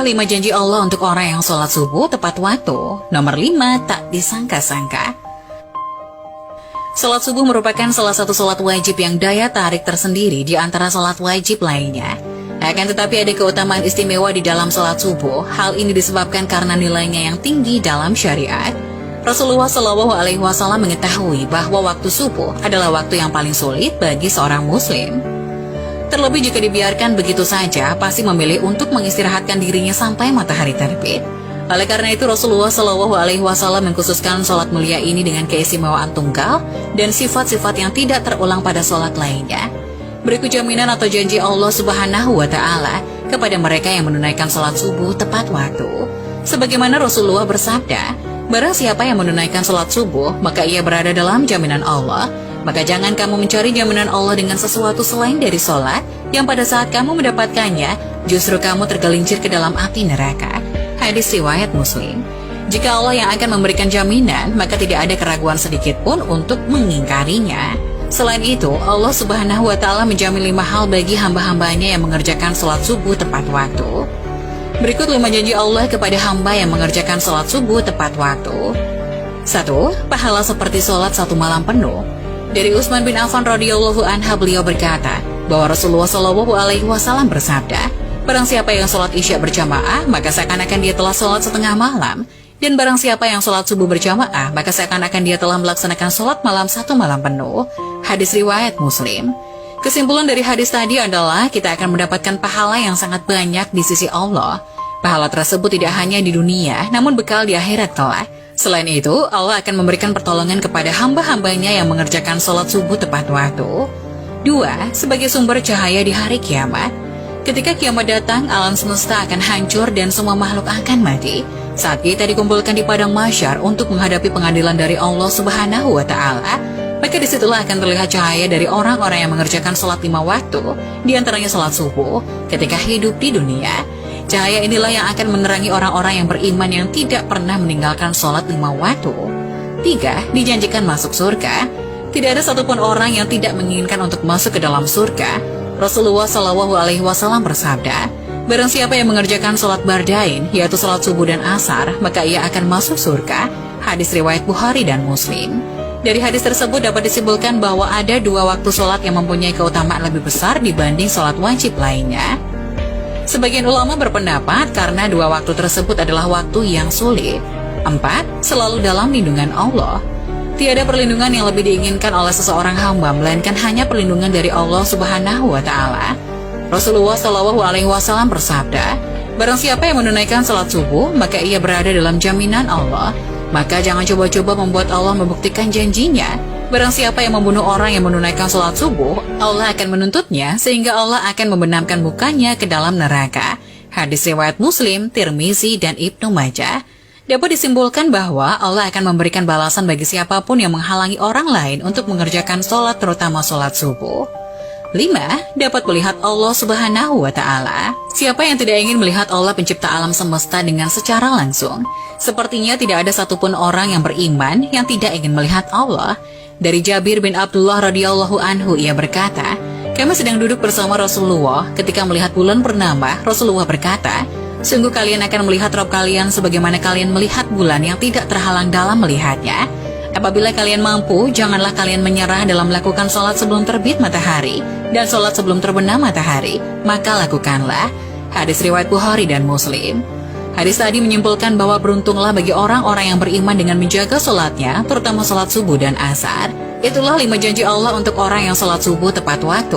5 janji Allah untuk orang yang sholat subuh tepat waktu. Nomor 5, tak disangka-sangka. Sholat subuh merupakan salah satu sholat wajib yang daya tarik tersendiri di antara sholat wajib lainnya. Akan tetapi ada keutamaan istimewa di dalam sholat subuh. Hal ini disebabkan karena nilainya yang tinggi dalam syariat. Rasulullah Shallallahu Alaihi Wasallam mengetahui bahwa waktu subuh adalah waktu yang paling sulit bagi seorang muslim. Terlebih jika dibiarkan begitu saja, pasti memilih untuk mengistirahatkan dirinya sampai matahari terbit. Oleh karena itu, Rasulullah Shallallahu Alaihi Wasallam mengkhususkan sholat mulia ini dengan keistimewaan tunggal dan sifat-sifat yang tidak terulang pada sholat lainnya. Berikut jaminan atau janji Allah Subhanahu Wa Taala kepada mereka yang menunaikan sholat subuh tepat waktu. Sebagaimana Rasulullah bersabda, barang siapa yang menunaikan sholat subuh, maka ia berada dalam jaminan Allah. Maka jangan kamu mencari jaminan Allah dengan sesuatu selain dari sholat, yang pada saat kamu mendapatkannya, justru kamu tergelincir ke dalam api neraka. Hadis riwayat Muslim. Jika Allah yang akan memberikan jaminan, maka tidak ada keraguan sedikit pun untuk mengingkarinya. Selain itu, Allah Subhanahu Wa Taala menjamin 5 hal bagi hamba-hambanya yang mengerjakan sholat subuh tepat waktu. Berikut 5 janji Allah kepada hamba yang mengerjakan sholat subuh tepat waktu. 1. Pahala seperti sholat 1 malam penuh. Dari Utsman bin Affan radhiyallahu anha, beliau berkata bahwa Rasulullah Shallallahu Alaihi Wasallam bersabda, barang siapa yang sholat isya berjamaah, maka seakan-akan dia telah sholat setengah malam. Dan barang siapa yang sholat subuh berjamaah, maka seakan-akan dia telah melaksanakan sholat malam 1 malam penuh. Hadis riwayat Muslim. Kesimpulan dari hadis tadi adalah kita akan mendapatkan pahala yang sangat banyak di sisi Allah. Pahala tersebut tidak hanya di dunia, namun bekal di akhirat kelak. Selain itu, Allah akan memberikan pertolongan kepada hamba-hambanya yang mengerjakan sholat subuh tepat waktu. 2. Sebagai sumber cahaya di hari kiamat. Ketika kiamat datang, alam semesta akan hancur dan semua makhluk akan mati. Saat kita dikumpulkan di padang mahsyar untuk menghadapi pengadilan dari Allah Subhanahu Wa Taala, maka disitulah akan terlihat cahaya dari orang-orang yang mengerjakan sholat 5 waktu, di antaranya sholat subuh, ketika hidup di dunia. Cahaya inilah yang akan menerangi orang-orang yang beriman yang tidak pernah meninggalkan sholat 5 waktu. 3. Dijanjikan masuk surga. Tidak ada satupun orang yang tidak menginginkan untuk masuk ke dalam surga. Rasulullah Shallallahu Alaihi Wasallam bersabda, barang siapa yang mengerjakan sholat bardain, yaitu sholat subuh dan asar, maka ia akan masuk surga. Hadis riwayat Bukhari dan Muslim. Dari hadis tersebut dapat disimpulkan bahwa ada 2 waktu sholat yang mempunyai keutamaan lebih besar dibanding sholat wajib lainnya. Sebagian ulama berpendapat karena 2 waktu tersebut adalah waktu yang sulit. 4. Selalu dalam lindungan Allah. Tiada perlindungan yang lebih diinginkan oleh seseorang hamba, melainkan hanya perlindungan dari Allah Subhanahu Wa Taala. Rasulullah Shallallahu Alaihi Wasallam bersabda, barang siapa yang menunaikan salat subuh, maka ia berada dalam jaminan Allah. Maka jangan coba-coba membuat Allah membuktikan janjinya. Barang siapa yang membunuh orang yang menunaikan sholat subuh, Allah akan menuntutnya sehingga Allah akan membenamkan mukanya ke dalam neraka. Hadis riwayat Muslim, Tirmizi, dan Ibnu Majah. Dapat disimpulkan bahwa Allah akan memberikan balasan bagi siapapun yang menghalangi orang lain untuk mengerjakan sholat, terutama sholat subuh. 5. Dapat melihat Allah Subhanahu Wa Taala. Siapa yang tidak ingin melihat Allah pencipta alam semesta dengan secara langsung? Sepertinya tidak ada satupun orang yang beriman yang tidak ingin melihat Allah. Dari Jabir bin Abdullah radhiyallahu anhu, ia berkata, kami sedang duduk bersama Rasulullah ketika melihat bulan purnama. Rasulullah berkata, sungguh kalian akan melihat Rabb kalian sebagaimana kalian melihat bulan yang tidak terhalang dalam melihatnya. Apabila kalian mampu, janganlah kalian menyerah dalam melakukan sholat sebelum terbit matahari dan sholat sebelum terbenam matahari, maka lakukanlah. Hadis riwayat Bukhari dan Muslim. Hadis tadi menyimpulkan bahwa beruntunglah bagi orang-orang yang beriman dengan menjaga sholatnya, terutama sholat subuh dan asar. Itulah 5 janji Allah untuk orang yang sholat subuh tepat waktu.